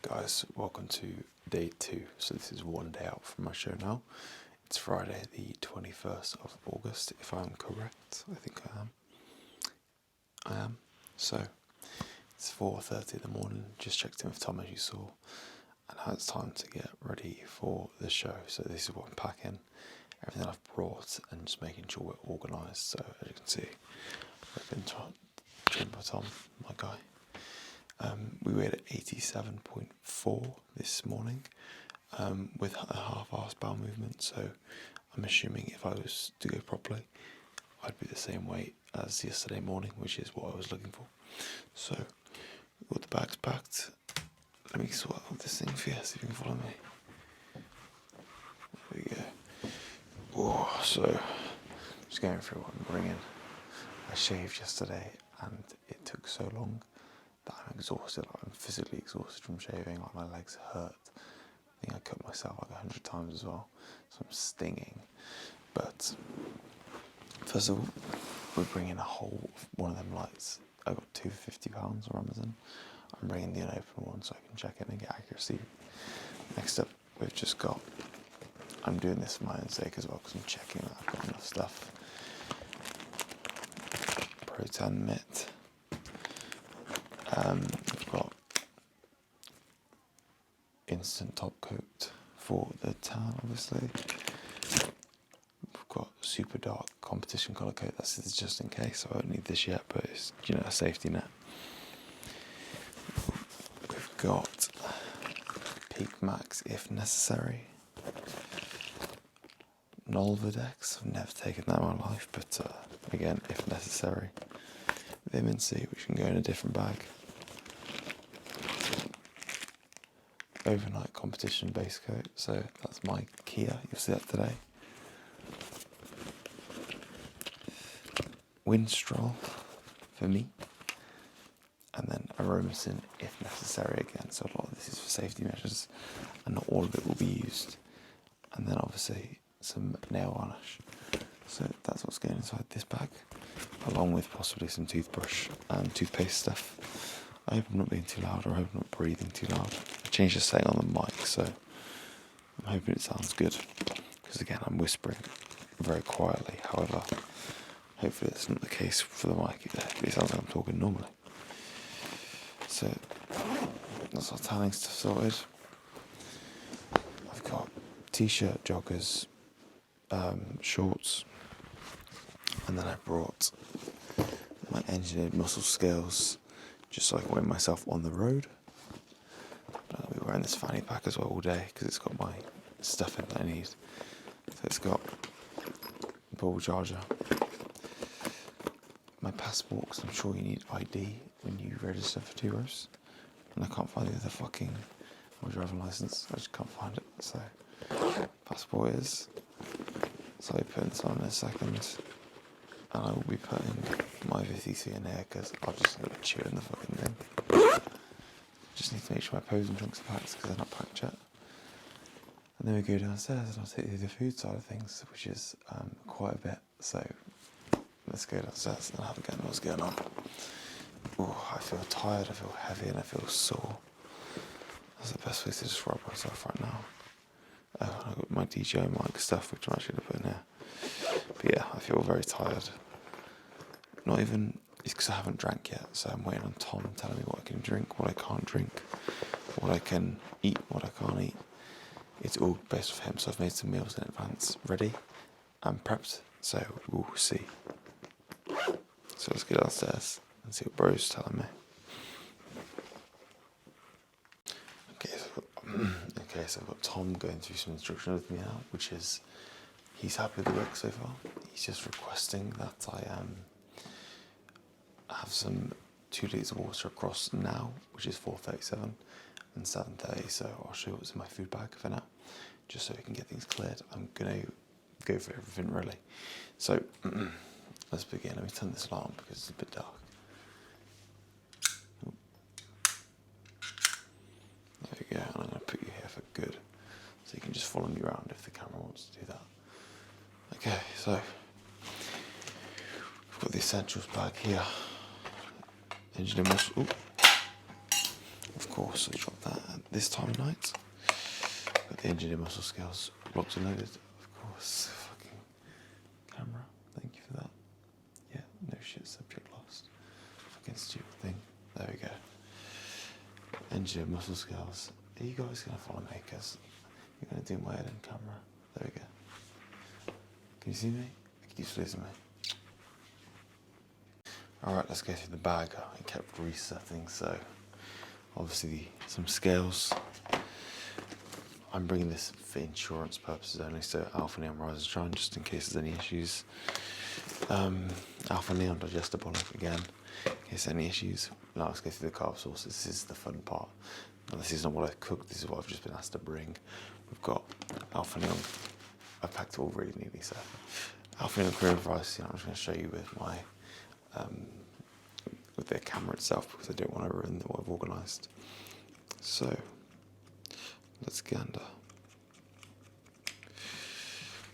Guys, welcome to day 2. So this is one day out from my show now. It's Friday the 21st of August, if I'm correct. I think I am. So it's 4:30 in the morning. Just checked in with Tom, as you saw, and now it's time to get ready for the show. So this is what I'm packing, everything I've brought, and just making sure we're organised. So as you can see, I've been trained by Tom, my guy. We weighed at 87.4 this morning with a half-hour's bowel movement, so I'm assuming if I was to go properly, I'd be the same weight as yesterday morning, which is what I was looking for. So, got the bags packed. Let me sort out this thing for you, see if you can follow me. There we go. Oh, so, just going through what I'm bringing. I shaved yesterday and it took so long that I'm exhausted. I'm physically exhausted from shaving. Like, my legs hurt. I think I cut myself like 100 times as well, so I'm stinging. But first of all, we're bringing a whole one of them lights. I got two for £50 on Amazon. I'm bringing the unopened one so I can check it and get accuracy. Next up, we've just got, I'm doing this for my own sake as well because I'm checking that I've got enough stuff. Pro-tan mitt. We've got instant top coat for the tan, obviously. We've got super dark competition colour coat. That's just in case. I won't need this yet, but it's, a safety net. We've got Peak Max if necessary. Nolvadex. I've never taken that in my life, but again, if necessary. Vitamin C, which can go in a different bag. Overnight competition base coat, so that's my Kia, you'll see that today. Winstrol for me, and then Aromacin if necessary again, so a lot of this is for safety measures and not all of it will be used. And then obviously some nail varnish, so that's what's going inside this bag, along with possibly some toothbrush and toothpaste stuff. I hope I'm not being too loud, or I hope I'm not breathing too loud. I changed the setting on the mic, so I'm hoping it sounds good. Because again, I'm whispering very quietly. However, hopefully that's not the case for the mic. It sounds like I'm talking normally. So that's our tanning stuff sorted. I've got t-shirt, joggers, shorts, and then I brought my engineered muscle scales, just so I can weigh myself on the road. I'll be wearing this fanny pack as well all day because it's got my stuff in that I need. So it's got a ball charger, my passport, because I'm sure you need ID when you register for Touros, and I can't find the other fucking driving license. I just can't find it. So passport is. So I'll be putting this on in a second. And I will be putting my VCC in here because I'll just go chew in the fucking thing. Just need to make sure my posing trunks are packed because they're not packed yet. And then we go downstairs and I'll take you to the food side of things, which is quite a bit. So let's go downstairs and have a go at what's going on. Oh, I feel tired, I feel heavy, and I feel sore. That's the best way to describe myself right now. I've got my DJ mic stuff, which I'm actually going to put in here. But yeah, I feel very tired. Not even, it's because I haven't drank yet, so I'm waiting on Tom telling me what I can drink, what I can't drink, what I can eat, what I can't eat. It's all based off him, so I've made some meals in advance, ready and prepped, so we'll see. So let's go downstairs and see what bro's telling me. So I've got Tom going through some instruction with me now, which is, he's happy with the work so far. He's just requesting that I have some 2 litres of water across now, which is 4:37 and 7:30. So I'll show you what's in my food bag for now, just so we can get things cleared. I'm gonna go for everything really. So let's begin. Let me turn this light on because it's a bit dark. There we go, and I'm going to put you here for good, so you can just follow me around if the camera wants to do that. Okay, so we've got the essentials bag here. Engineer muscle, of course, I dropped that this time of night. Got the engineer muscle scales locked and loaded, of course. Fucking camera, thank you for that. Yeah, no shit, subject lost. Fucking stupid thing. There we go. Engineer muscle scales. Are you guys gonna follow me? Because you're gonna do my head in camera. There we go. Can you see me? It keeps losing me. Alright, let's go through the bag. I kept resetting, so obviously some scales. I'm bringing this for insurance purposes only, so Alpha Neon Rise and Shine, just in case there's any issues. Alpha Neon Digestible again, in case there's any issues. Now let's go through the carb sources. This is the fun part. Now, this is not what I cooked, this is what I've just been asked to bring. We've got Alpha Neon. I packed it all really neatly, so Alpha Neon cream of rice. I'm just going to show you with my with the camera itself, because I don't want to ruin what I've organised. So let's gander.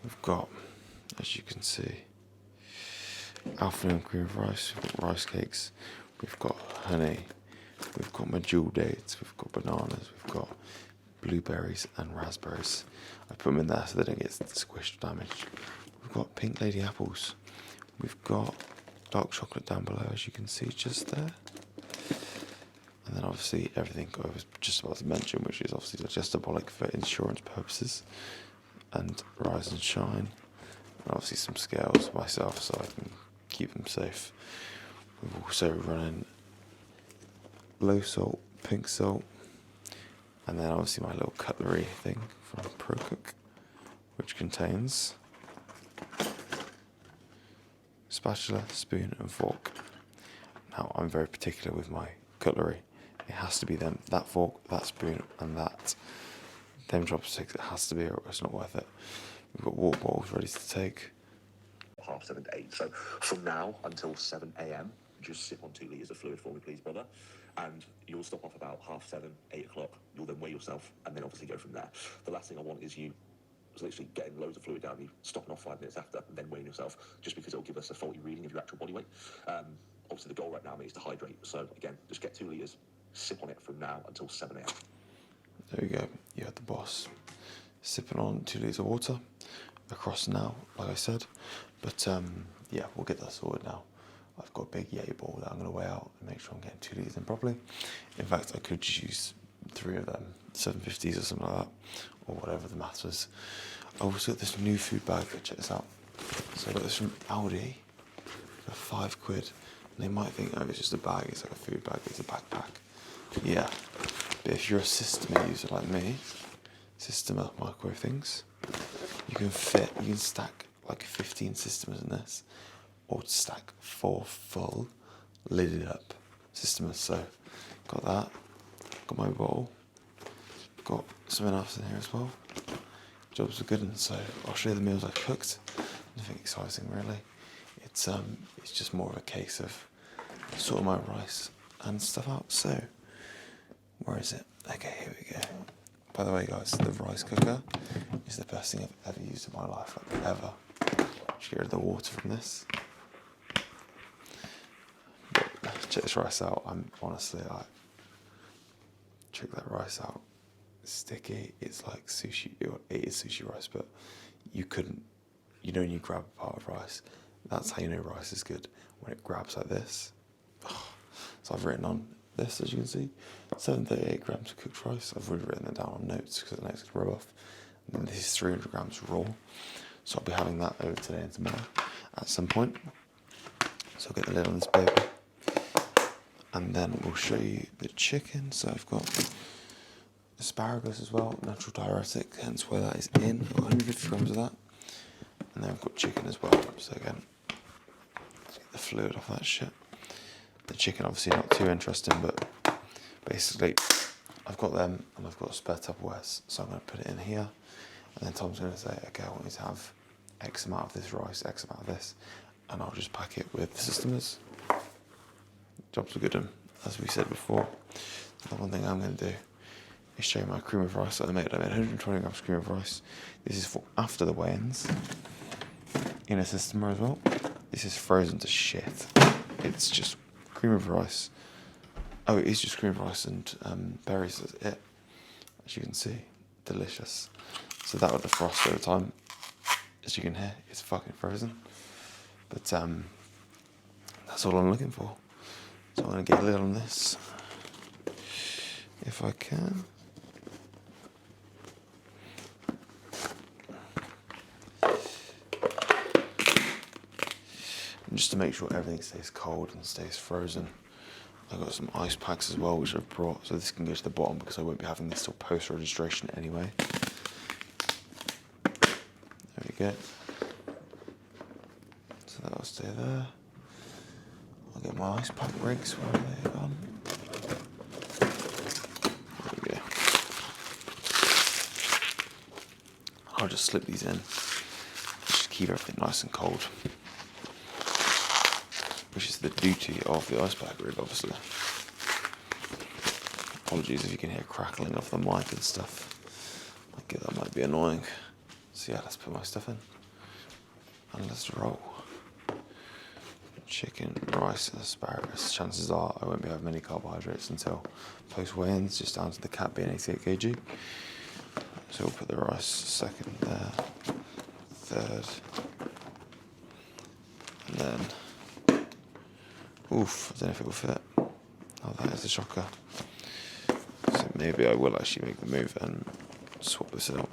We've got, as you can see, Alpha Neon cream of rice. We've got rice cakes. We've got honey. We've got medjool dates. We've got bananas. We've got blueberries and raspberries. I put them in there so they don't get squished or damaged. We've got pink lady apples. We've got dark chocolate down below, as you can see just there. And then obviously everything I was just about to mention, which is obviously digestible for insurance purposes, and Rise and Shine, and obviously some scales myself so I can keep them safe. We're also running low salt, pink salt, and then obviously my little cutlery thing from ProCook, which contains spatula, spoon and fork. Now I'm very particular with my cutlery. It has to be that fork, that spoon and them chopsticks. It has to be, or it's not worth it. We've got water bottles ready to take. 7:30 to 8. So from now until 7 a.m, just sip on 2 litres of fluid for me, please, brother. And you'll stop off about 7:30, 8 o'clock. You'll then weigh yourself and then obviously go from there. The last thing I want is you literally getting loads of fluid down you, stopping off 5 minutes after, and then weighing yourself, just because it'll give us a faulty reading of your actual body weight. Obviously the goal right now, mate, is to hydrate. So again, just get 2 litres, sip on it from now until 7 a.m. There we go. You had the boss sipping on 2 litres of water across now, like I said. But yeah, we'll get that sorted now. I've got a big Yeti ball that I'm going to weigh out and make sure I'm getting 2 litres in properly. In fact, I could just use 3 of them, 750s or something like that, or whatever the maths was. I also got this new food bag. Check this out. So I got this from Aldi for £5. And they might think, oh, it's just a bag. It's like a food bag. It's a backpack. Yeah. But if you're a Systema user like me, Systema microwave things, you can stack like 15 Systemas in this, or stack 4 full lidded up Systemas. So got that. Got my bowl. Got something else in here as well. Jobs are good, and so I'll show you the meals I've cooked. Nothing exciting really. It's just more of a case of sorting my rice and stuff out. So where is it? Okay, here we go. By the way, guys, the rice cooker is the best thing I've ever used in my life, like ever. Just get rid of the water from this. But check this rice out. I'm honestly like, check that rice out. It's sticky. It's like sushi. It is sushi rice, but you know when you grab a part of rice, that's how you know rice is good, when it grabs like this. So I've written on this, as you can see, 738 grams of cooked rice. I've already written it down on notes because the notes could rub off. And then this is 300 grams raw. So I'll be having that over today and tomorrow at some point. So I'll get the lid on this baby. And then we'll show you the chicken. So I've got asparagus as well, natural diuretic, hence why that is in, 150 grams of that. And then I've got chicken as well. So again, let's get the fluid off that shit. The chicken obviously not too interesting, but basically I've got them and I've got a spare Tupperware, so I'm going to put it in here, and then Tom's going to say, okay, I want you to have X amount of this rice, X amount of this, and I'll just pack it with Systemas. Jobs are good, and as we said before, the one thing I'm going to do is show you my cream of rice that I made. I made 120 grams of cream of rice. This is for after the weigh-ins in a Systema as well. This is frozen to shit. It's just cream of rice. Oh, it is just cream of rice and berries, that's it. as you can see, delicious. So that would defrost over time. As you can hear, it's fucking frozen. But that's all I'm looking for. So I'm going to get a lid on this, if I can. And just to make sure everything stays cold and stays frozen, I've got some ice packs as well, which I've brought, so this can go to the bottom because I won't be having this till post-registration anyway. There we go. So that'll stay there. I'll get my ice pack rigs, where are they gone? There we go. I'll just slip these in, just keep everything nice and cold. Which is the duty of the ice pack rig, obviously. Apologies if you can hear crackling off the mic and stuff. I get that might be annoying. So yeah, let's put my stuff in. And let's roll. Chicken, rice and asparagus. Chances are I won't be having many carbohydrates until post-weigh-ins, just down to the cap being 88 kg. So we'll put the rice second there, third, and then, oof, I don't know if it will fit. Oh, that is a shocker. So maybe I will actually make the move and swap this out.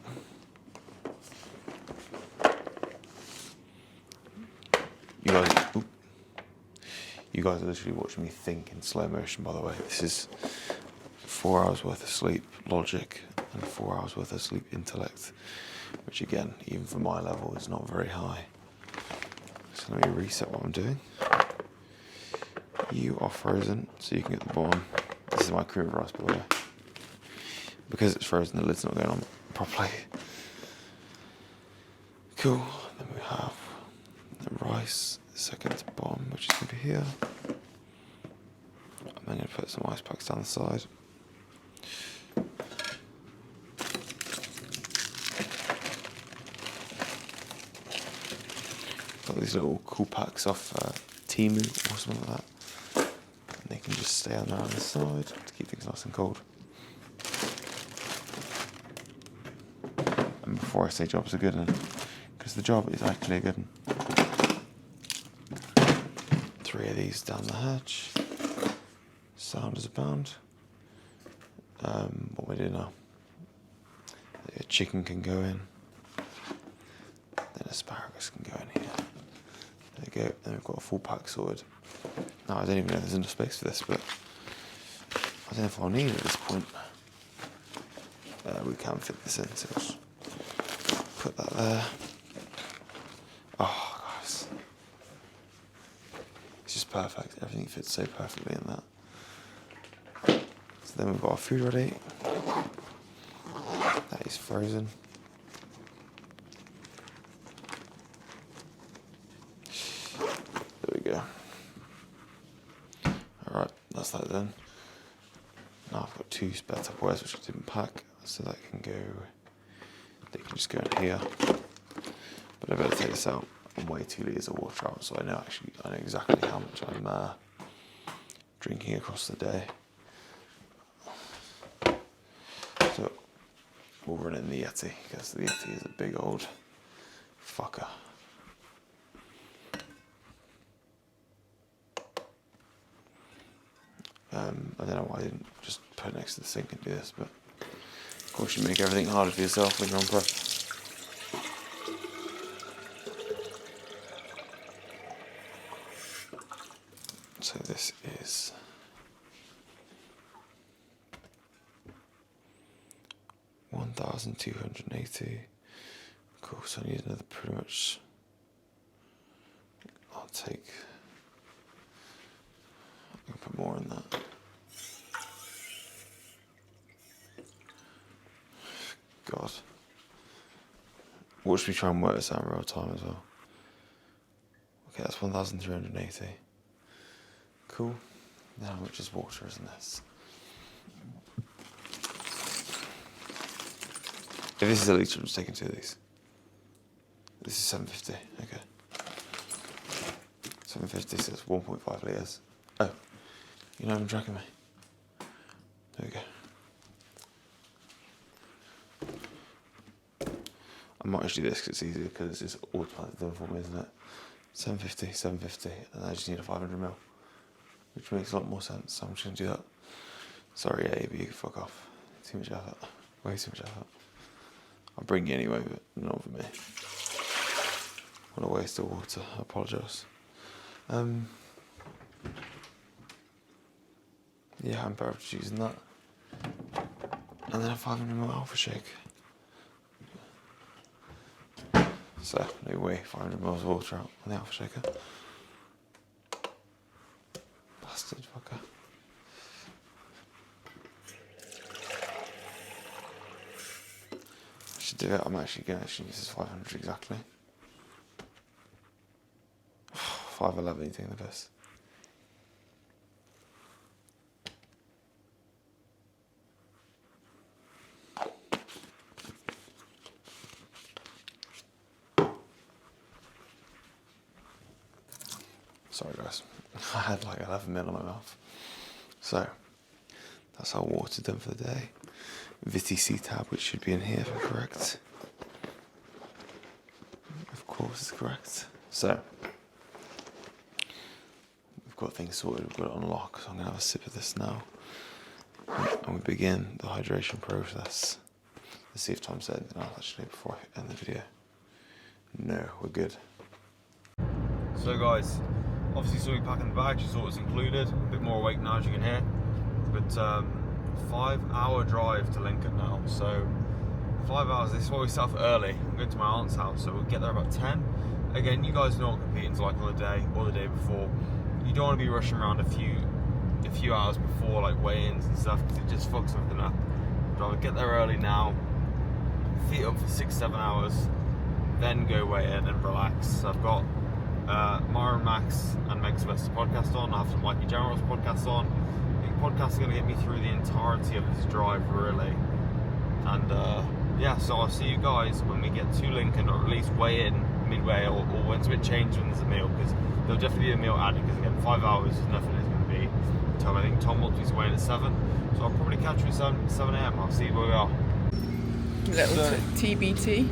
You guys are literally watching me think in slow motion, by the way. This is 4 hours worth of sleep logic and 4 hours worth of sleep intellect, which again, even for my level, is not very high. So let me reset what I'm doing. You are frozen, so you can get the bottom. This is my cream of rice, by the way. Because it's frozen, the lid's not going on properly. Cool. Then we have the rice, second to bottom, which is going to be here. I'm then going to put some ice packs down the side. Got these little cool packs off Temu or something like that. And they can just stay on there on the side to keep things nice and cold. And before I say job's a good one, because the job is actually a good one. 3 of these down the hatch. Sound as a pound. What we do now? A chicken can go in. Then asparagus can go in here. There we go. Then we've got a full pack sorted. Now I don't even know if there's enough space for this, but I don't know if I'll need it at this point. We can fit this in, so just put that there. Oh, guys. It's just perfect. Everything fits so perfectly in that. So then we've got our food ready. That is frozen. There we go. Alright, that's that then. Now I've got 2 spare Tupperwares which I didn't pack, so that can go, they can just go in here. But I better take this out and weigh 2 litres of water out, so I know exactly how much I'm drinking across the day. So we'll run in the Yeti, because the Yeti is a big old fucker. I don't know why I didn't just put it next to the sink and do this, but of course you make everything harder for yourself when you're on prep. So this is 1,280. Cool, so I need another pretty much, I can put more in that. God. Watch me try and work this out in real time as well. Okay, that's 1,380. Cool. Now how much is water is in this? If this is a litre, I'm just taking 2 of these. This is 750, okay. 750 says 1.5 litres. Oh, you're not even tracking me. There we go. might just do this because it's easier, because it's automatically done for me, isn't it? 750, and I just need a 500ml, which makes a lot more sense, so I'm just going to do that. Sorry, AB, you can fuck off. Too much effort. Way too much effort. I'll bring you anyway, but not for me. What a waste of water. I apologise. Yeah, I'm better off using that. And then a 500ml alpha shake. So, no way, 500ml of water out on the alpha shaker. Bastard fucker. I should do it. I'm actually going to use this 500 exactly. 511, you taking the piss? Sorry guys, I had like 11 mil in my mouth. So, that's our water done for the day. VTC tab, which should be in here if I'm correct. Of course it's correct. So, we've got things sorted, we've got it on lock, so I'm going to have a sip of this now. And we begin the hydration process. Let's see if Tom said anything else actually before I end the video. No, we're good. So guys, obviously saw me packing the bag, just thought it was included. A bit more awake now as you can hear. But 5-hour drive to Lincoln now, so 5 hours. This is why we set off early. I'm going to my aunt's house, so we'll get there about 10. Again, you guys know what competing's like on the day or the day before. You don't want to be rushing around a few hours before, like weigh-ins and stuff, because it just fucks everything up. I'd rather get there early now, feet up for 6-7 hours, then go weigh in and relax. So I've got Myron Max and Meg Sylvester's podcast on. I have some Mikey General's podcast on. I think podcasts are going to get me through the entirety of this drive, really. And yeah, so I'll see you guys when we get to Lincoln, or at least weigh in midway, or when it's a bit changed when there's a meal, because there'll definitely be a meal added, because again, 5 hours is nothing is going to be. I think Tom wants me to weigh in at 7, so I'll probably catch you at 7 a.m. I'll see where we are. Little TBT.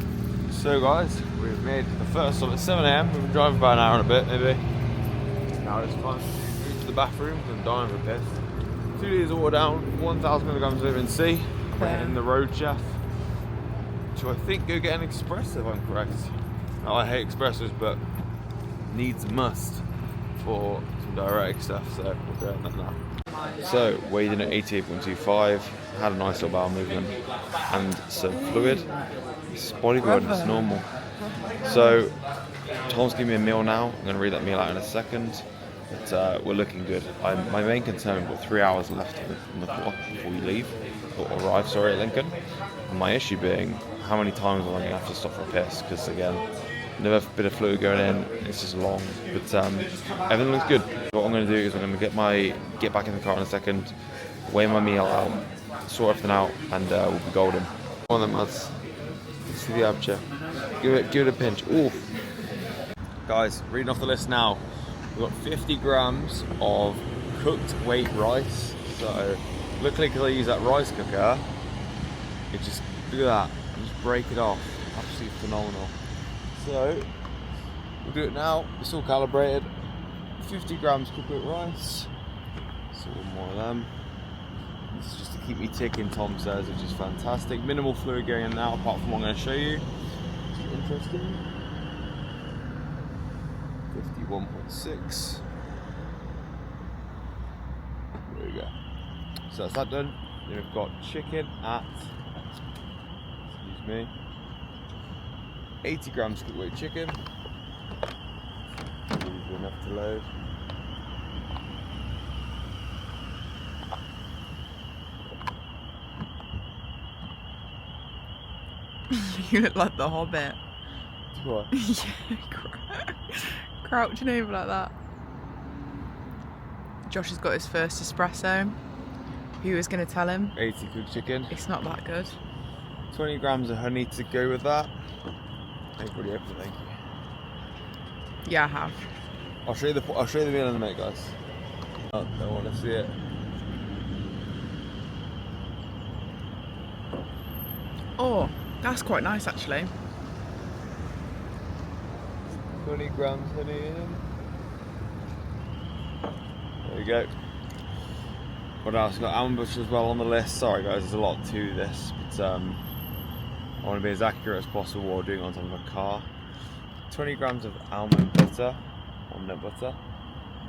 So guys, we've made the first stop at 7 a.m. We've been driving about an hour and a bit, maybe. Now it's time to go to the bathroom because I'm dying of a piss. 2 litres of water down, 1,000 milligrams of vitamin C. We're hitting the road, chef. To I think go get an espresso if I'm correct. Now I hate espressos, but needs a must for some diuretic stuff, so we're doing that now. So, weighed in at 88.25, had a nice little bowel movement and some fluid. It's bodybuilding, it's normal. So, Tom's giving me a meal now. I'm going to read that meal out in a second. But we're looking good. My main concern, we've got 3 hours left on the clock before we leave, or arrive, at Lincoln. And my issue being, how many times am I going to have to stop for a piss? Because again, another bit of fluid going in, it's just long. But everything looks good. What I'm going to do is I'm going to get back in the car in a second, weigh my meal out, sort everything out, and we'll be golden. Come on then, lads. Let's see the ab check. Give it a pinch. Ooh. Guys, reading off the list now. We've got 50 grams of cooked weight rice. So, luckily because I use that rice cooker, it just, look at that, just break it off. Absolutely phenomenal. So, we'll do it now. It's all calibrated. 50 grams cooked weight rice. So, one more of them. This is just to keep me ticking, Tom says, which is fantastic. Minimal fluid going in now, apart from what I'm going to show you. Which is interesting. 51.6. There we go. So that's that done. Then we've got chicken at, excuse me, 80 grams cooked weight chicken. Easy enough to load. You look like the Hobbit. What? Yeah, crouching over like that. Josh has got his first espresso. Who was going to tell him? 80 cooked chicken. It's not that good. 20 grams of honey to go with that. Everybody open, thank you. Yeah, I have. I'll show you the meal in a minute, guys. Oh, don't want to see it. Oh, that's quite nice actually. 20 grams honey in. There you go. What else? Got almond butter as well on the list. Sorry guys, there's a lot to this, but I want to be as accurate as possible while doing it on top of a car. 20 grams of almond butter, almond butter.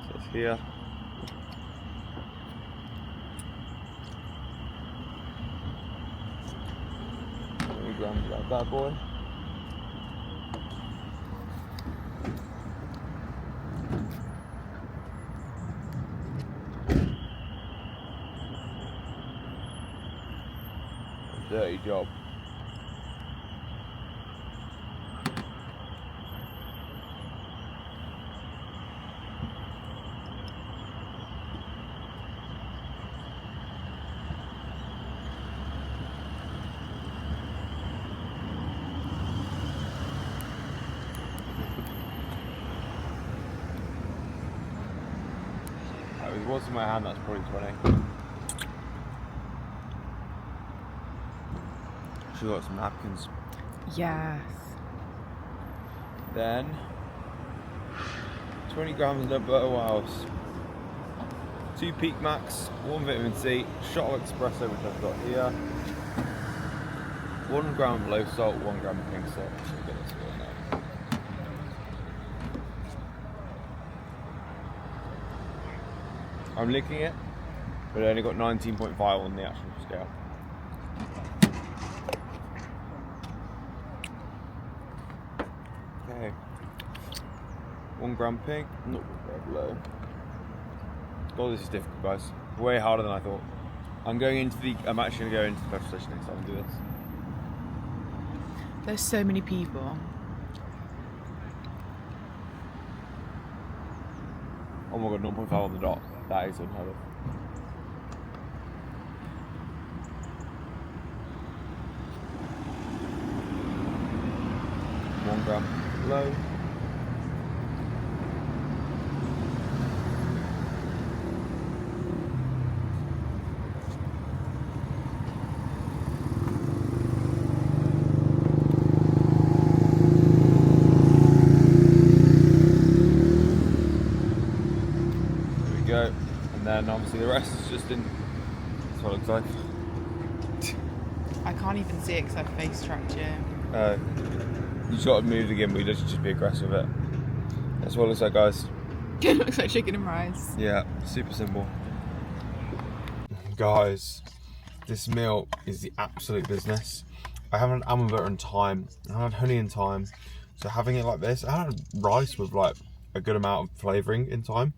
So it's here. Grams of that bad boy. Dirty job. What's in my hand? That's probably 20. She got some napkins. Yes. Then 20 grams of nut butter. What else? 2 Peak Max, 1 vitamin C, shot of espresso which I've got here. 1 gram of low salt, 1 gram of pink salt. I'm licking it, but I only got 19.5 on the actual scale. Okay. 1 gram pink, not 1 gram low. God, this is difficult, guys. Way harder than I thought. I'm actually going to go into the petrol station next time and do this. There's so many people. Oh my god, 0.5 on the dot. That is unheard of. One gram low. Go, and then obviously the rest is just in. That's what it looks like. I can't even see it because I've face tracked you. You just got to move the gimbal, you just be aggressive with it. That's what it looks like, guys. It looks like chicken and rice. Yeah, super simple. Guys, this meal is the absolute business. I haven't had almond butter in time, I haven't had honey in time, so having it like this, I had rice with like a good amount of flavouring in time.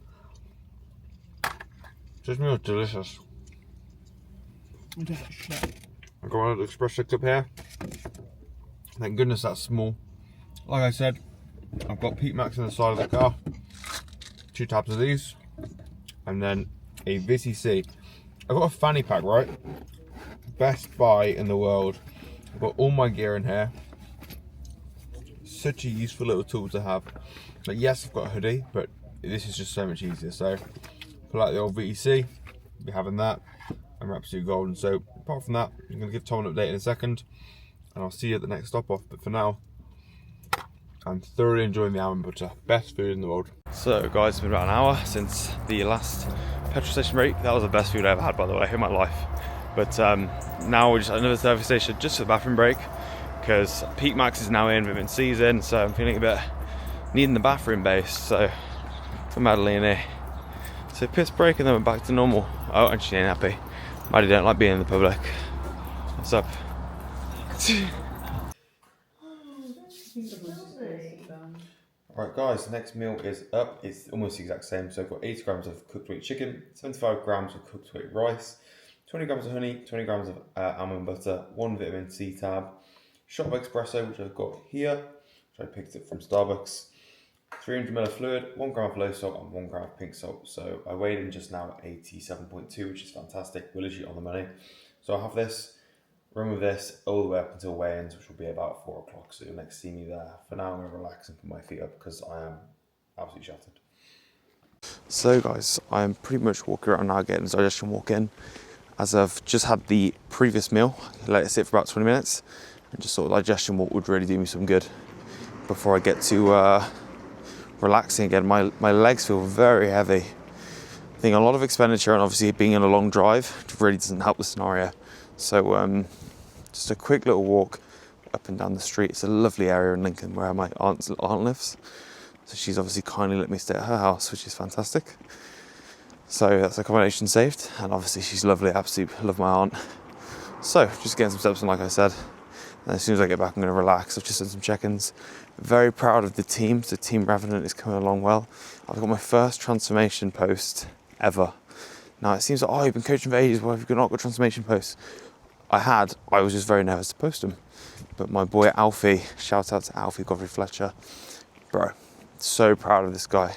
This meal is delicious. I've got an espresso cup here. Thank goodness that's small. Like I said, I've got Peak Max on the side of the car, 2 tabs of these, and then a VCC. I've got a fanny pack, right? Best buy in the world. I've got all my gear in here. Such a useful little tool to have. But yes, I've got a hoodie, but this is just so much easier. So pull out the old VEC, be having that, and we're absolutely golden. So apart from that, I'm going to give Tom an update in a second, and I'll see you at the next stop off. But for now, I'm thoroughly enjoying the almond butter. Best food in the world. So guys, it's been about an hour since the last petrol station break. That was the best food I ever had, by the way, in my life. But now we're just at another service station just for the bathroom break, because Peak Max is now in, vitamin C's in, so I'm feeling a bit needing the bathroom base. So for Madeline here. So piss break and then we're back to normal. Oh, and she ain't happy. Maddie don't like being in the public. What's up? Alright guys, the next meal is up. It's almost the exact same. So I've got 80 grams of cooked weight chicken, 75 grams of cooked weight rice, 20 grams of honey, 20 grams of almond butter, 1 vitamin C tab, shot of espresso, which I've got here, which I picked up from Starbucks, 300 ml of fluid, 1 gram of low salt and 1 gram of pink salt. So I weighed in just now at 87.2, which is fantastic. We're literally on the money. So I'll have this, run with this all the way up until weigh-ins, which will be about 4 o'clock. So you'll next see me there. For now, I'm going to relax and put my feet up because I am absolutely shattered. So guys, I'm pretty much walking around now getting digestion walk in, as I've just had the previous meal. Let it sit for about 20 minutes, and just sort of digestion walk would really do me some good before I get to relaxing again. My legs feel very heavy. I think a lot of expenditure, and obviously being in a long drive really doesn't help the scenario. So just a quick little walk up and down the street. It's a lovely area in Lincoln where my aunt lives. So she's obviously kindly let me stay at her house, which is fantastic. So that's accommodation saved, and obviously she's lovely. Absolutely love my aunt. So just getting some steps in, like I said. And as soon as I get back, I'm going to relax. I've just done some check-ins. Very proud of the team. So Team Revenant is coming along well. I've got my first transformation post ever. Now it seems like, oh, you've been coaching for ages. Why have you not got transformation posts? I was just very nervous to post them. But my boy Alfie, shout out to Alfie Godfrey Fletcher. Bro, so proud of this guy.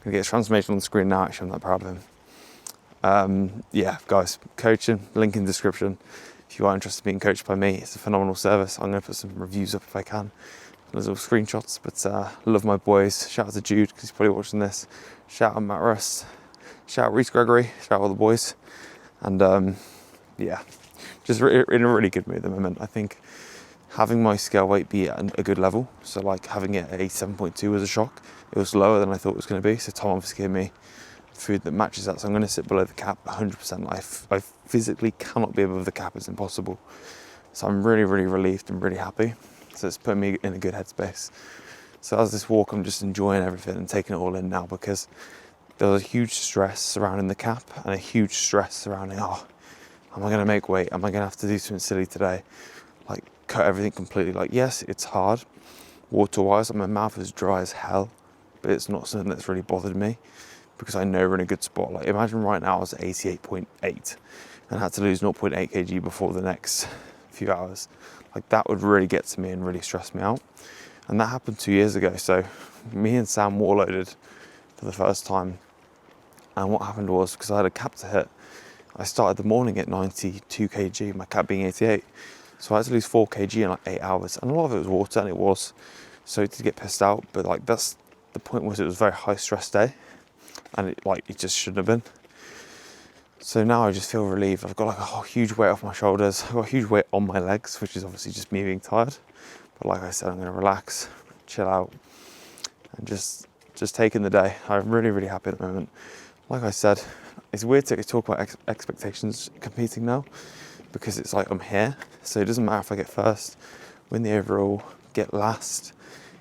Gonna get his transformation on the screen now. Actually, I'm that proud of him. Yeah, guys, coaching, link in the description. If you are interested in being coached by me, it's a phenomenal service. I'm going to put some reviews up if I can. There's little screenshots, but love my boys. Shout out to Jude, because he's probably watching this. Shout out Matt Rust. Shout out Reese Gregory. Shout out all the boys. And yeah, just in a really good mood at the moment. I think having my scale weight be at a good level, so like having it at 87.2 was a shock. It was lower than I thought it was going to be. So Tom obviously gave me food that matches that, so I'm going to sit below the cap 100%. I physically cannot be above the cap, it's impossible. So I'm really relieved and really happy. So it's putting me in a good headspace. So as this walk, I'm just enjoying everything and taking it all in now, because there was a huge stress surrounding the cap and a huge stress surrounding, oh, am I going to make weight? Am I going to have to do something silly today? Like cut everything completely. Like, yes, it's hard water-wise, like my mouth is dry as hell, but it's not something that's really bothered me, because I know we're in a good spot. Like imagine right now I was at 88.8 and had to lose 0.8 kg before the next few hours. Like that would really get to me and really stress me out. And that happened 2 years ago. So me and Sam warloaded for the first time. And what happened was, because I had a cap to hit, I started the morning at 92 kg, my cap being 88. So I had to lose 4 kg in like 8 hours. And a lot of it was water, and it was. So I did get pissed out, but like that's the point, was it was a very high stress day. And it just shouldn't have been. So now I just feel relieved. I've got like a huge weight off my shoulders. I've got a huge weight on my legs, which is obviously just me being tired. But like I said, I'm going to relax, chill out, and just take in the day. I'm really happy at the moment. Like I said, it's weird to talk about expectations competing now, because it's like I'm here. So it doesn't matter if I get first, win the overall, get last,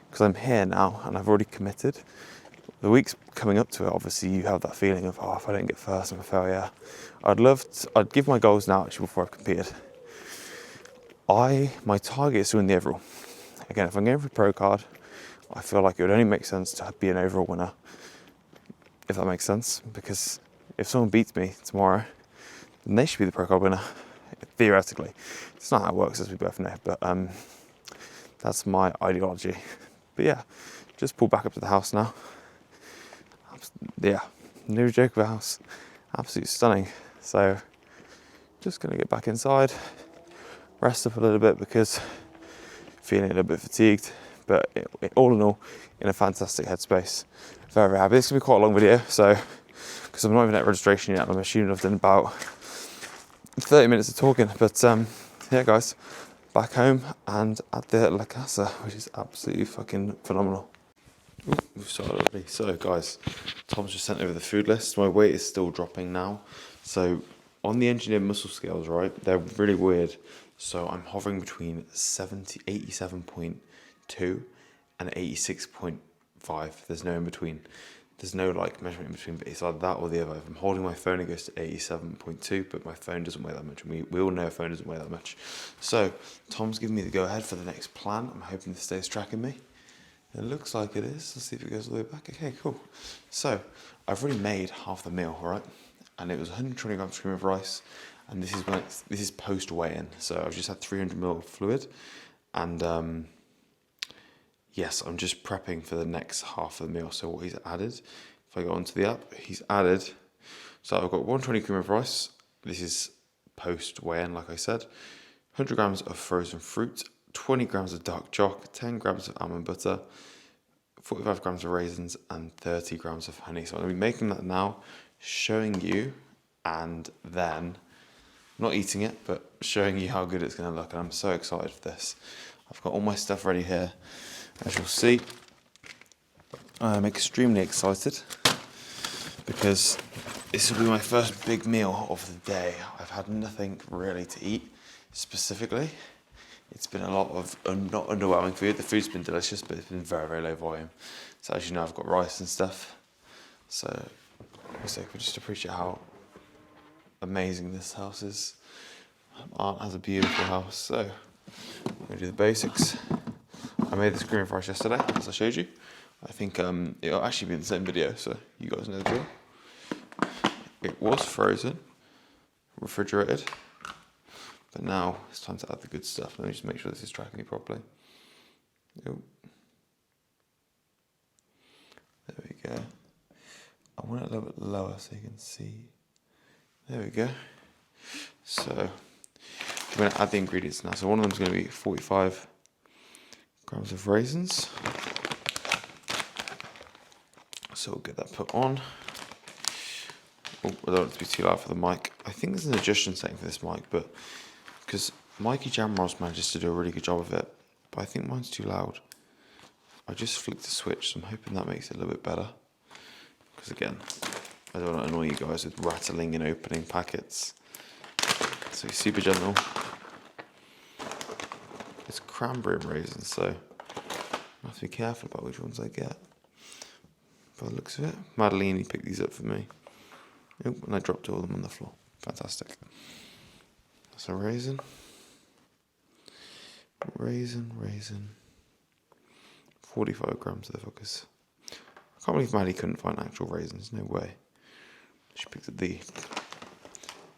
because I'm here now and I've already committed. The weeks coming up to it, obviously you have that feeling of, oh, if I don't get first, I'm a failure. I'd give my goals now actually before I've competed. My target is to win the overall. Again, if I'm going for a pro card, I feel like it would only make sense to be an overall winner, if that makes sense. Because if someone beats me tomorrow, then they should be the pro card winner, theoretically. It's not how it works, as we both know, but that's my ideology. But yeah, just pull back up to the house now. Yeah, no joke of a house, absolutely stunning. So just gonna get back inside, rest up a little bit, because feeling a little bit fatigued, but all in all, in a fantastic headspace. Very happy. This is gonna be quite a long video, so because I'm not even at registration yet, I'm assuming I've done about 30 minutes of talking. But yeah, guys, back home and at the La Casa, which is absolutely fucking phenomenal. Ooh, we've started already. So guys, Tom's just sent over the food list. My weight is still dropping now. So on the engineered muscle scales, right, they're really weird. So I'm hovering between 87.2 and 86.5. There's no in between. There's no like measurement in between, but it's either that or the other. If I'm holding my phone, it goes to 87.2, but my phone doesn't weigh that much. We all know a phone doesn't weigh that much. So Tom's giving me the go ahead for the next plan. I'm hoping this stays tracking me. It looks like it is. Let's see if it goes all the way back. Okay, cool. So I've already made half the meal, all right? And it was 120 grams of cream of rice. And this is post weigh-in. So I've just had 300 ml of fluid. And yes, I'm just prepping for the next half of the meal. So what he's added, if I go onto the app, he's added. So I've got 120 cream of rice. This is post weigh-in, like I said. 100 grams of frozen fruit. 20 grams of dark chocolate, 10 grams of almond butter, 45 grams of raisins, and 30 grams of honey. So I'm going to be making that now, showing you, and then, not eating it, but showing you how good it's going to look. And I'm so excited for this. I've got all my stuff ready here, as you'll see. I'm extremely excited because this will be my first big meal of the day. I've had nothing really to eat specifically. It's been a lot of not underwhelming food. The food's been delicious, but it's been very, very low volume. So as you know, I've got rice and stuff. So I just appreciate how amazing this house is. Aunt has a beautiful house, so I'm gonna do the basics. I made this green rice yesterday, as I showed you. I think it'll actually be in the same video, so you guys know the drill. It was frozen, refrigerated, but now it's time to add the good stuff. Let me just make sure this is tracking me properly. Ooh. There we go. I want it a little bit lower so you can see. There we go. So I'm going to add the ingredients now. So one of them is going to be 45 grams of raisins. So we'll get that put on. Oh, I don't want it to be too loud for the mic. I think there's an adjustment setting for this mic, but because Mikey Jamross manages to do a really good job of it, but I think mine's too loud. I just flicked the switch, so I'm hoping that makes it a little bit better. Because again, I don't want to annoy you guys with rattling and opening packets. So he's super gentle. It's cranberry and raisins, so I have to be careful about which ones I get. By the looks of it, Madeline picked these up for me. Oh, and I dropped all of them on the floor. Fantastic. That's a raisin. Raisin. 45 grams of the fuckers. I can't believe Maddie couldn't find actual raisins. No way. She picked up the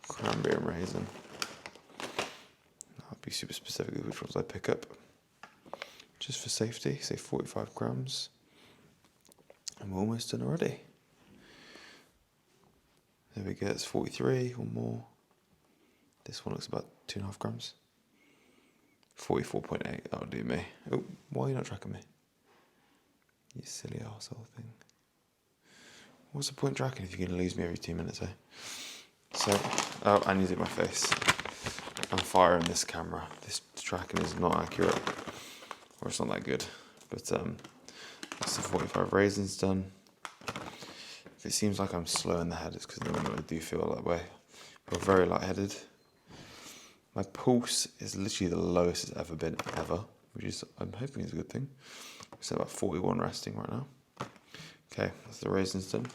cranberry and raisin. I'll be super specific with which ones I pick up. Just for safety, say 45 grams. And we're almost done already. There we go, it's 43 or more. This one looks about 2.5 grams. 44.8, that'll do me. Oh, why are you not tracking me? You silly arsehole thing. What's the point tracking if you're going to lose me every 2 minutes, eh? So, oh, and using my face. I'm firing this camera. This tracking is not accurate. Or it's not that good. But, that's the 45 raisins done. If it seems like I'm slow in the head, it's because normally I do feel that way. I'm very lightheaded. My pulse is literally the lowest it's ever been, ever. Which is, I'm hoping is a good thing. It's about 41 resting right now. Okay, that's the raisins done.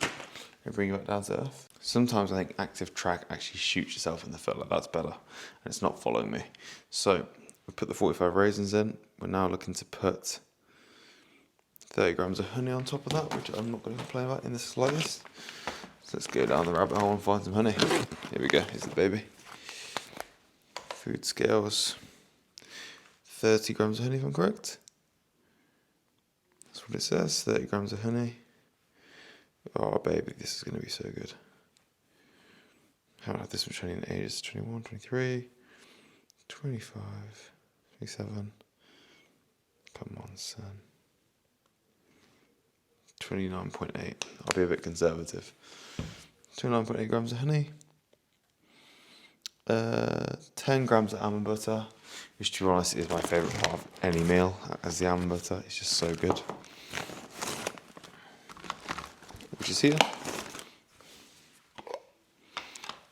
I bring you back down to earth. Sometimes I think active track actually shoots yourself in the foot, like that's better. And it's not following me. So, we put the 45 raisins in. We're now looking to put 30 grams of honey on top of that, which I'm not going to complain about in the slightest. So let's go down the rabbit hole and find some honey. Here we go, here's the baby. Food scales. 30 grams of honey if I'm correct. That's what it says, 30 grams of honey. Oh baby, this is going to be so good. Haven't had this much honey in ages. 21, 23, 25, 27. Come on, son. 29.8. I'll be a bit conservative. 29.8 grams of honey. 10 grams of almond butter, which to be honest is my favourite part of any meal, as the almond butter. It's just so good. Which is here.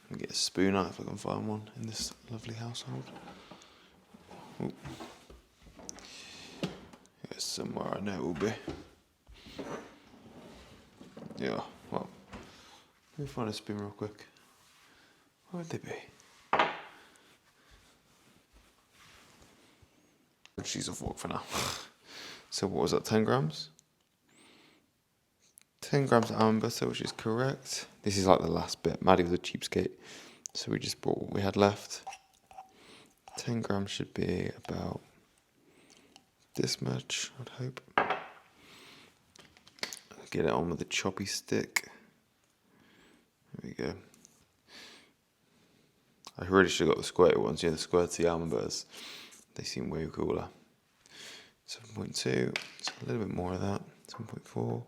I'll get a spoon out if I can find one in this lovely household. Ooh. It's somewhere I know it will be. Yeah, well, let me find a spoon real quick. Where would they be? I'll just use a fork for now. So what was that, 10 grams? 10 grams of almond butter, which is correct. This is like the last bit. Maddie was a cheapskate, so we just brought what we had left. 10 grams should be about this much, I'd hope. Get it on with the choppy stick. There we go. I really should have got the squirty ones, the squirty almond butters. They seem way cooler. 7.2, it's a little bit more of that. 7.4.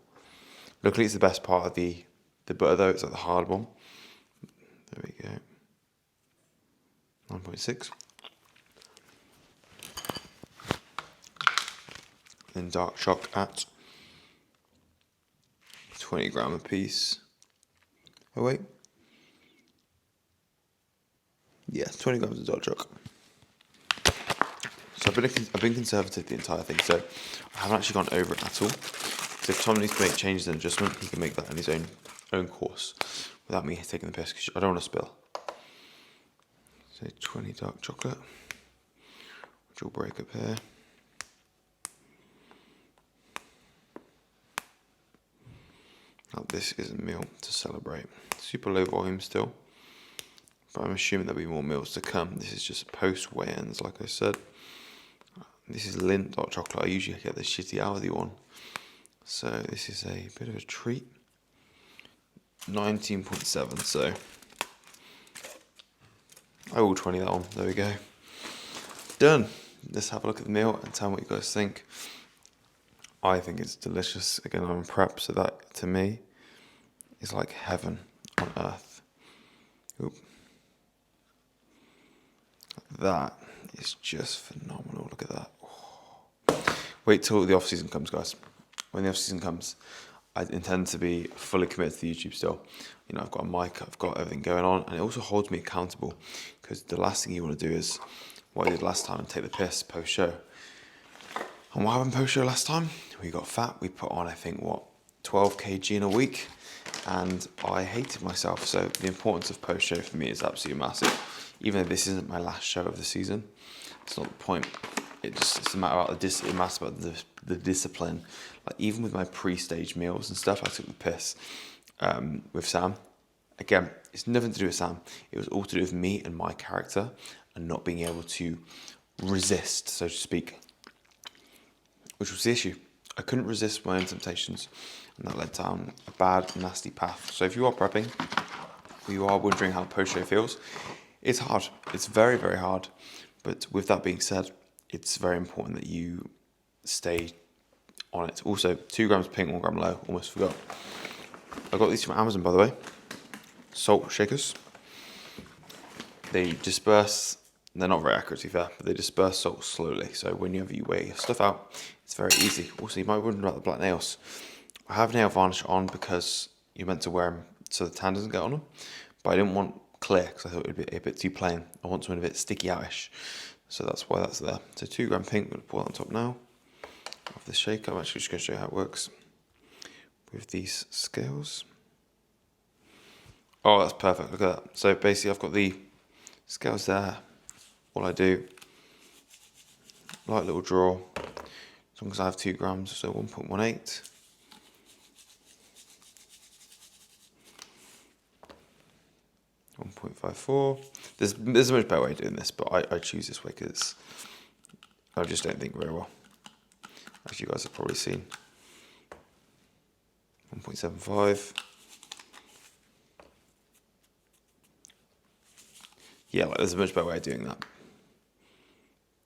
Luckily it's the best part of the butter though, it's like the hard one. There we go. 9.6. Then dark choc at 20 gram a piece. Oh wait. Yeah, 20 grams of dark chocolate. So I've been conservative the entire thing, so I haven't actually gone over it at all. So if Tom needs to make changes and adjustment, he can make that in his own course without me taking the piss, because I don't want to spill. So 20 dark chocolate, which will break up here. Now this is a meal to celebrate. Super low volume still, but I'm assuming there'll be more meals to come. This is just post weigh-ins, like I said. This is Lindt dark chocolate. I usually get the shitty Aldi one, so this is a bit of a treat. 19.7, so I will 20 that one. There we go. Done. Let's have a look at the meal and tell me what you guys think. I think it's delicious. Again, I'm in prep, so that to me is like heaven on earth. Oop. That is just phenomenal. Look at that. Oh. Wait till the off season comes, guys. When the off season comes, I intend to be fully committed to YouTube still. You know, I've got a mic, I've got everything going on, and it also holds me accountable, because the last thing you want to do is what I did last time and take the piss post show. And what happened post show last time? We got fat. We put on, I think, 12 kg in a week, and I hated myself. So the importance of post show for me is absolutely massive. Even though this isn't my last show of the season, it's not the point. It's a matter about the discipline. Like even with my pre-stage meals and stuff, I took the piss with Sam. Again, it's nothing to do with Sam. It was all to do with me and my character and not being able to resist, so to speak, which was the issue. I couldn't resist my own temptations, and that led down a bad, nasty path. So if you are prepping, or you are wondering how post-show feels, it's hard. It's very, very hard. But with that being said, it's very important that you stay on it. Also, 2 grams pink, 1 gram low. Almost forgot. I got these from Amazon, by the way. Salt shakers. They disperse. They're not very accurate, to be fair, but they disperse salt slowly. So whenever you weigh your stuff out, it's very easy. Also, you might wonder about the black nails. I have nail varnish on because you're meant to wear them so the tan doesn't get on them. But I didn't want clear because I thought it would be a bit too plain. I want something a bit sticky outish. So that's why that's there. So 2 gram pink, I'm going to pour that on top now of the shaker. I'm actually just going to show you how it works with these scales. Oh, that's perfect. Look at that. So basically, I've got the scales there. All I do, light little draw, as long as I have 2 grams, so 1.18. .54. There's a much better way of doing this, but I choose this way because I just don't think very well, as you guys have probably seen. 1.75. Yeah, like there's a much better way of doing that.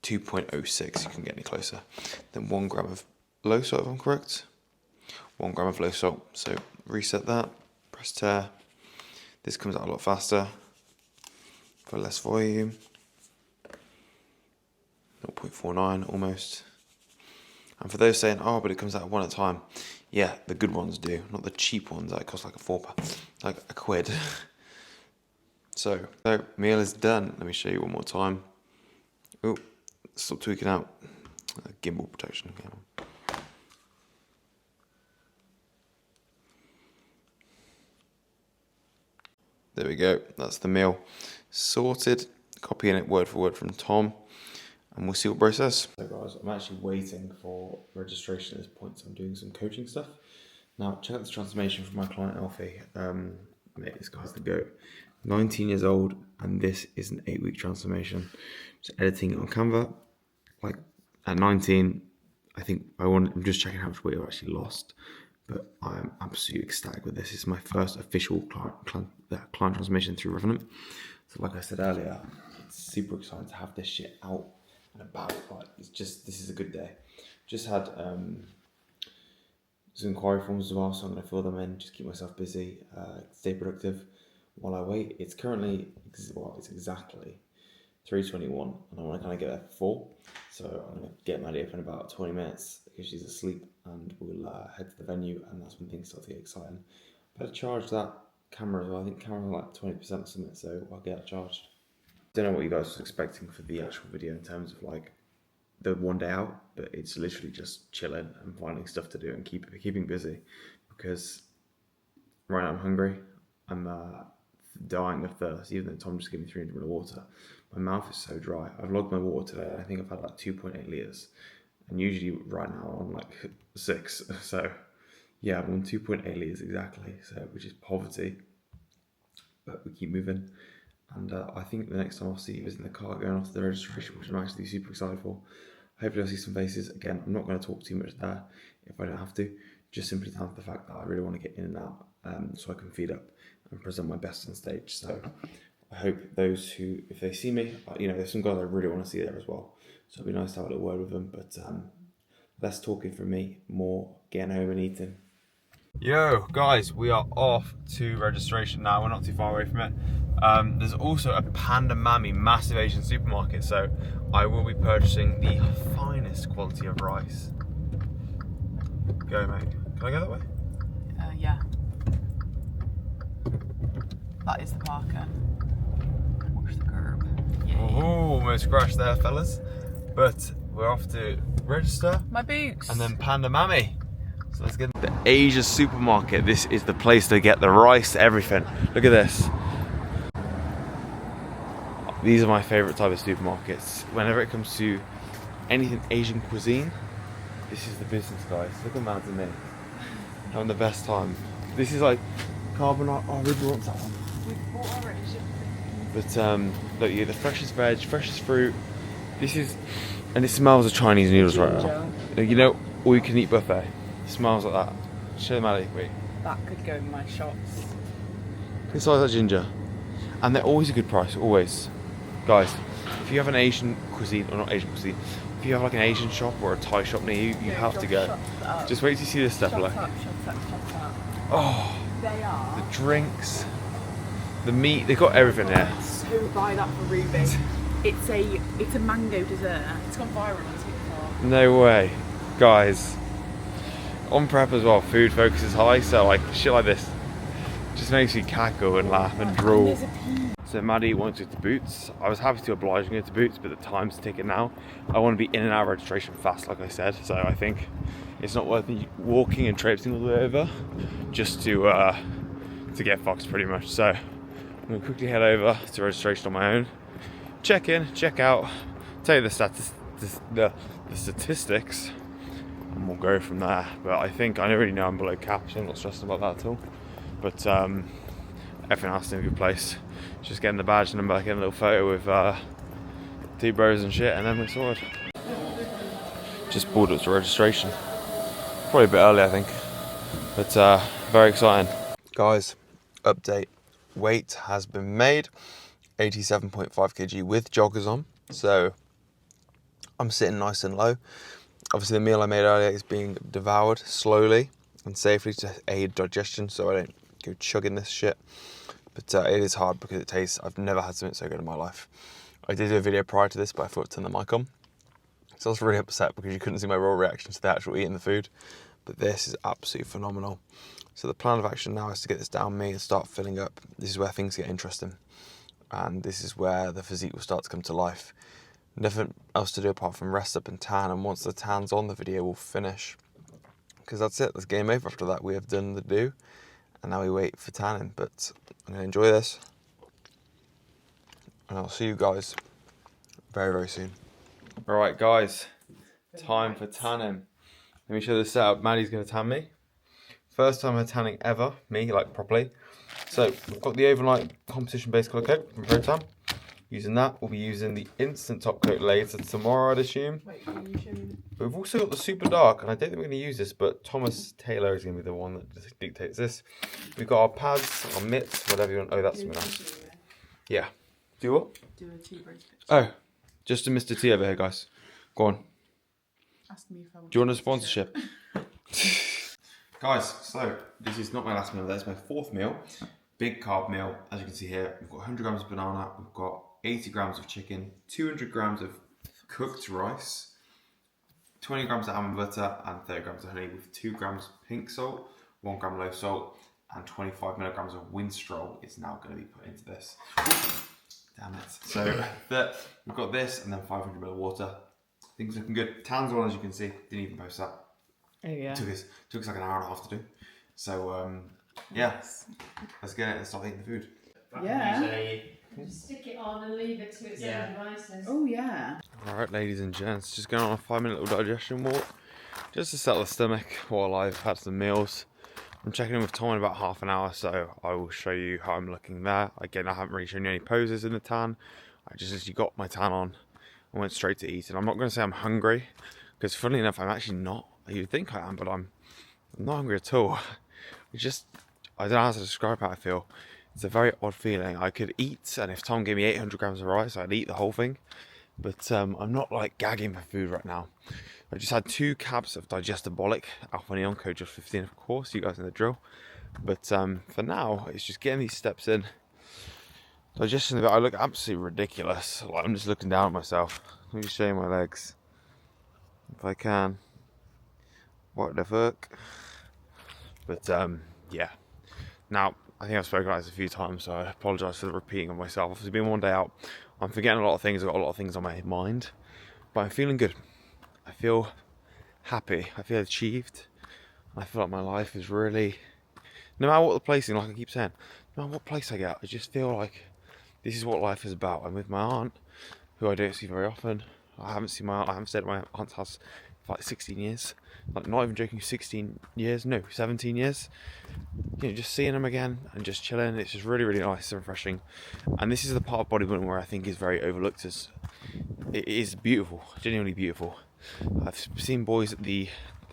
2.06, you can get any closer. Then 1 gram of low salt, if I'm correct. 1 gram of low salt. So reset that, press tear. This comes out a lot faster for less volume. 0.49 almost. And for those saying, oh, but it comes out one at a time. Yeah, the good ones do, not the cheap ones that cost like like a quid. So meal is done. Let me show you one more time. Oh, stop tweaking out. Gimbal protection. There we go. That's the meal sorted. Copying it word for word from Tom, and we'll see what Bro says. So guys, I'm actually waiting for registration at this point, so I'm doing some coaching stuff. Now, check out this transformation from my client Alfie. Mate, this guy's the GOAT. 19 years old, and this is an 8-week transformation. Just editing it on Canva. Like at 19, I'm just checking how much weight I've actually lost, but I'm absolutely ecstatic with this. It's my first official client transformation through Revenant. So like I said earlier, it's super exciting to have this shit out and about. Like this is a good day. Just had some inquiry forms as well, so I'm going to fill them in, just keep myself busy, stay productive while I wait. It's currently, it's exactly 3:21, and I want to kind of get there for 4. So I'm going to get Maddie up in about 20 minutes because she's asleep, and we'll head to the venue, and that's when things start to get exciting. Better charge that camera as well. I think camera's like 20% or something, so I'll get that charged. Don't know what you guys were expecting for the actual video in terms of like the one day out, but it's literally just chilling and finding stuff to do and keeping busy, because right now I'm hungry. I'm dying of thirst, even though Tom just gave me 300 ml of water. My mouth is so dry. I've logged my water today. I think I've had like 2.8 litres, and usually right now I'm on like 6. So yeah, I'm on 2.8 litres exactly. So which is poverty, but we keep moving. And I think the next time I'll see you is in the car going off to the registration, which I'm actually super excited for. Hopefully I'll see some faces. Again, I'm not going to talk too much there if I don't have to, just simply down to the fact that I really want to get in and out so I can feed up and present my best on stage. So I hope those who, if they see me, there's some guys I really want to see there as well. So it'll be nice to have a little word with them. But less talking from me, more getting home and eating. Yo, guys, we are off to registration now. We're not too far away from it. There's also a Panda Mami massive Asian supermarket, so I will be purchasing the finest quality of rice. Go, mate. Can I go that way? Yeah. That is the marker. Watch the curb. Yeah. Oh, almost crashed there, fellas. But we're off to register. My boots. And then Panda Mami. So let's get the Asia supermarket. This is the place to get the rice, everything. Look at this. These are my favourite type of supermarkets. Whenever it comes to anything Asian cuisine, this is the business, guys. Look at Mads and me. Having the best time. This is like carbonara. Oh, I really want that one. We've bought already. But look, you get the freshest veg, freshest fruit. This is, and it smells of Chinese noodles right now. You know, all you can eat buffet. It smells like that. Show Maddie, wait. That could go in my shops. It's like that ginger. And they're always a good price, always. Guys, if you have an Asian cuisine, or not Asian cuisine, if you have like an Asian shop or a Thai shop near you, you have to go. Just wait till you see this stuff below. Shut up. Oh, They are. the drinks, the meat, they've got everything there. So buy that for Ruby. It's a mango dessert. It's gone viral on TikTok. No way. Guys, on prep as well, food focus is high, so like shit like this just makes you cackle and laugh and drool. So Maddie wanted to Boots. I was happy to oblige and go to Boots, but the time's ticking now. I want to be in and out of registration fast, like I said, so I think it's not worth me walking and traipsing all the way over just to get fucked pretty much. So I'm going to quickly head over to registration on my own, check in, check out, tell you the statistics, and we'll go from there. But I think I already know I'm below cap, so I'm not stressing about that at all. But everything else is in a good place. Just getting the badge number, getting a little photo with 2 bros and shit, and then we're sorted. Just pulled up to registration. Probably a bit early, I think, but very exciting. Guys, update. Weight has been made, 87.5 kg with joggers on, so I'm sitting nice and low. Obviously the meal I made earlier is being devoured slowly and safely to aid digestion, so I don't go chugging this shit. But it is hard because it tastes, I've never had something so good in my life. I did do a video prior to this, but I forgot to turn the mic on. So I was really upset because you couldn't see my raw reaction to the actual eating the food. But this is absolutely phenomenal. So the plan of action now is to get this down me and start filling up. This is where things get interesting. And this is where the physique will start to come to life. Nothing else to do apart from rest up and tan. And once the tan's on, the video will finish. Because that's it, that's game over. After that, we have done the do. And now we wait for tanning. But I'm going to enjoy this. And I'll see you guys very, very soon. Alright guys, time for tanning. Let me show the setup. Maddie's going to tan me. First time I'm tanning ever, me, like properly. So we've got the overnight competition-based colour coat from Pro Tan. Using that, we'll be using the instant top coat later tomorrow, I'd assume. Wait, can you show me? But we've also got the super dark, and I don't think we're going to use this, but Thomas Taylor is going to be the one that dictates this. We've got our pads, our mitts, whatever you want. Oh, that's something else. Yeah. Do what? Do a T bros picture. Oh, just a Mr. T over here, guys. Go on. Ask me if I want. Do you want a sponsorship? Guys, so this is not my last meal, that's my 4th meal. Big carb meal, as you can see here. We've got 100 grams of banana, we've got 80 grams of chicken, 200 grams of cooked rice, 20 grams of almond butter, and 30 grams of honey with 2 grams pink salt, 1 gram low salt, and 25 milligrams of Winstrol is now going to be put into this. Damn it. So we've got this and then 500 ml of water. Things looking good. Tan's on, as you can see. Didn't even post that. Oh yeah. Took us like an hour and a half to do. So yeah, let's get it and start eating the food. Yeah. Just stick it on and leave it to its own devices. Oh yeah. Alright, ladies and gents, just going on a 5-minute little digestion walk just to settle the stomach while I've had some meals. I'm checking in with Tom in about half an hour, so I will show you how I'm looking there. Again, I haven't really shown you any poses in the tan. I just actually got my tan on and went straight to eat. And I'm not going to say I'm hungry, because funnily enough, I'm actually not. You'd think I am, but I'm not hungry at all. I don't know how to describe how I feel. It's a very odd feeling. I could eat, and if Tom gave me 800 grams of rice, I'd eat the whole thing. But I'm not like gagging for food right now. I just had 2 cabs of Digestabolic, Alpha Neon code just 15 of course, you guys know the drill. But for now, it's just getting these steps in. Digestion of it, I look absolutely ridiculous. Like, I'm just looking down at myself. Let me just show you my legs. If I can. What the fuck? But yeah. Now, I think I've spoken about this a few times, so I apologise for the repeating of myself. Obviously, been one day out. I'm forgetting a lot of things. I've got a lot of things on my mind. But I'm feeling good. I feel happy. I feel achieved. I feel like my life is really... No matter what the placing, like I keep saying, no matter what place I get, I just feel like this is what life is about. I'm with my aunt, who I don't see very often. I haven't stayed at my aunt's house for like 16 years. Like, not even joking, 16 years? No, 17 years. You know, just seeing them again and just chilling, it's just really, really nice and refreshing. And this is the part of bodybuilding where I think is very overlooked. As it is beautiful, genuinely beautiful. I've seen boys at the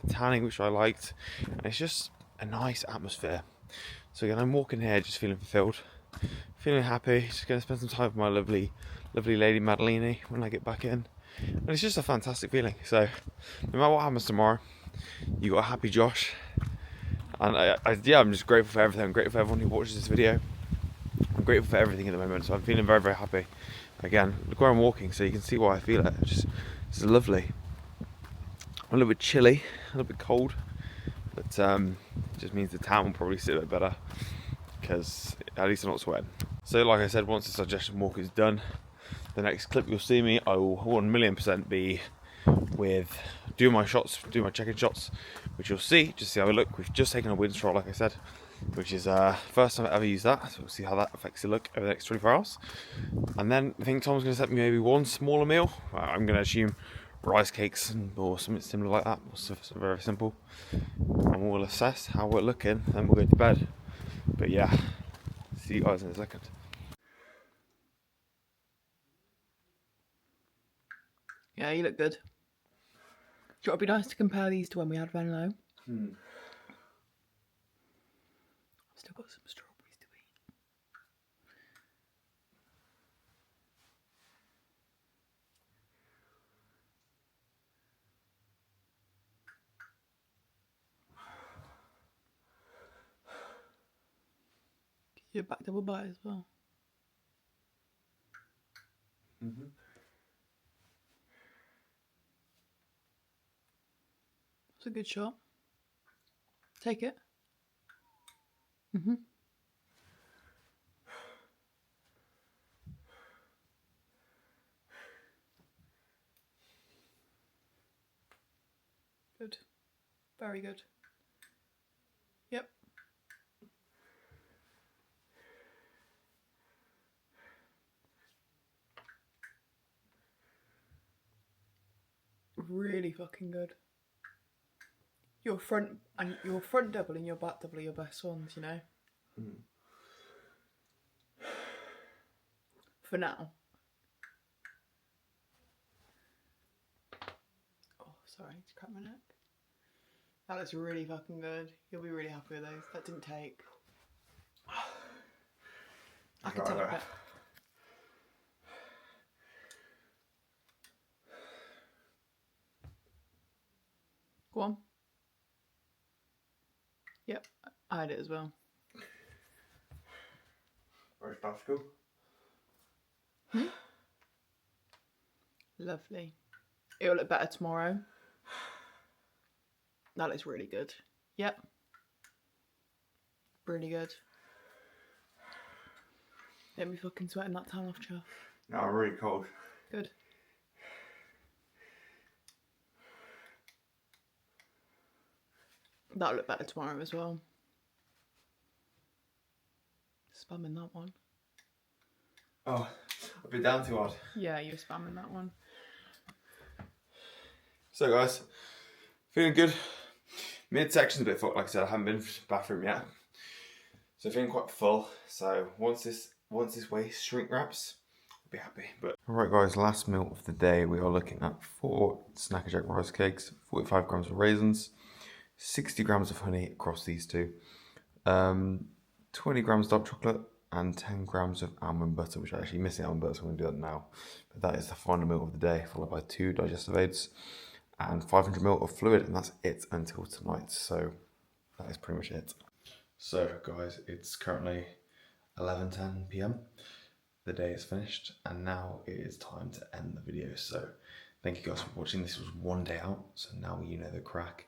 tanning, which I liked, and it's just a nice atmosphere. So again, I'm walking here just feeling fulfilled, feeling happy, just going to spend some time with my lovely lady Madeline when I get back in. And it's just a fantastic feeling. So no matter what happens tomorrow, you got a happy Josh. And I'm just grateful for everything. I'm grateful for everyone who watches this video. I'm grateful for everything at the moment. So I'm feeling very, very happy. Again, look where I'm walking, so you can see why I feel it. It's lovely. I'm a little bit chilly, a little bit cold, but it just means the tan will probably sit a bit better, because at least I'm not sweating. So like I said, once this digestion walk is done, the next clip you'll see me, I will 1,000,000% be with doing my check-in shots, which you'll see, just see how we look. We've just taken a Winstrol, like I said, which is first time I've ever used that, so we'll see how that affects the look over the next 24 hours. And then I think Tom's going to set me maybe one smaller meal. I'm going to assume rice cakes or something similar like that, so very simple. And we'll assess how we're looking, and we'll go to bed. But yeah, see you guys in a second. Yeah, you look good. Do you want to be nice to compare these to when we had Venlo? Still got some strawberries to eat. Your back double bite as well. It's a good shot. Take it. Good. Very good. Yep. Really fucking good. Your front double and your back double are your best ones, you know. For now. Oh, sorry, to crack my neck. That looks really fucking good. You'll be really happy with those. That didn't take. I can tell a bit. Go on. Yep, I had it as well. Where's Basco? Lovely. It'll look better tomorrow. That looks really good. Yep. Really good. Don't be fucking sweating that time off, Chuff. No, I'm really cold. Good. That'll look better tomorrow as well. Spamming that one. Oh, I've been down too hard. Yeah, you're spamming that one. So guys, feeling good. Midsection's a bit fucked, like I said, I haven't been to the bathroom yet. So feeling quite full. So once this waist shrink wraps, I'll be happy. But alright guys, last meal of the day, we are looking at 4 Snack Jack rice cakes, 45 grams of raisins, 60 grams of honey across these two, 20 grams dark chocolate, and 10 grams of almond butter, which I'm actually missing almond butter, so I'm going to do that now. But that is the final meal of the day, followed by 2 digestive aids and 500 ml of fluid, and that's it until tonight. So that is pretty much it. So guys, it's currently 11:10 p.m. The day is finished, and now it is time to end the video. So thank you guys for watching. This was 1 day out, so now you know the crack.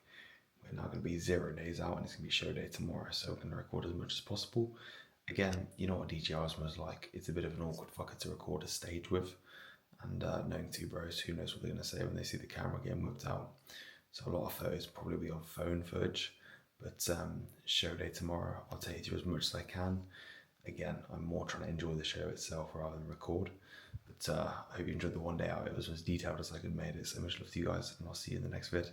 We're now going to be 0 days out, and it's going to be show day tomorrow, so we're going to record as much as possible. Again, you know what DJ Osmo is like. It's a bit of an awkward fucker to record a stage with, and knowing 2 bros, who knows what they're going to say when they see the camera getting whipped out. So a lot of photos probably be on phone footage, but show day tomorrow, I'll take you as much as I can. Again, I'm more trying to enjoy the show itself rather than record. But I hope you enjoyed the 1 day out. It was as detailed as I could make it. So much love to you guys, and I'll see you in the next vid.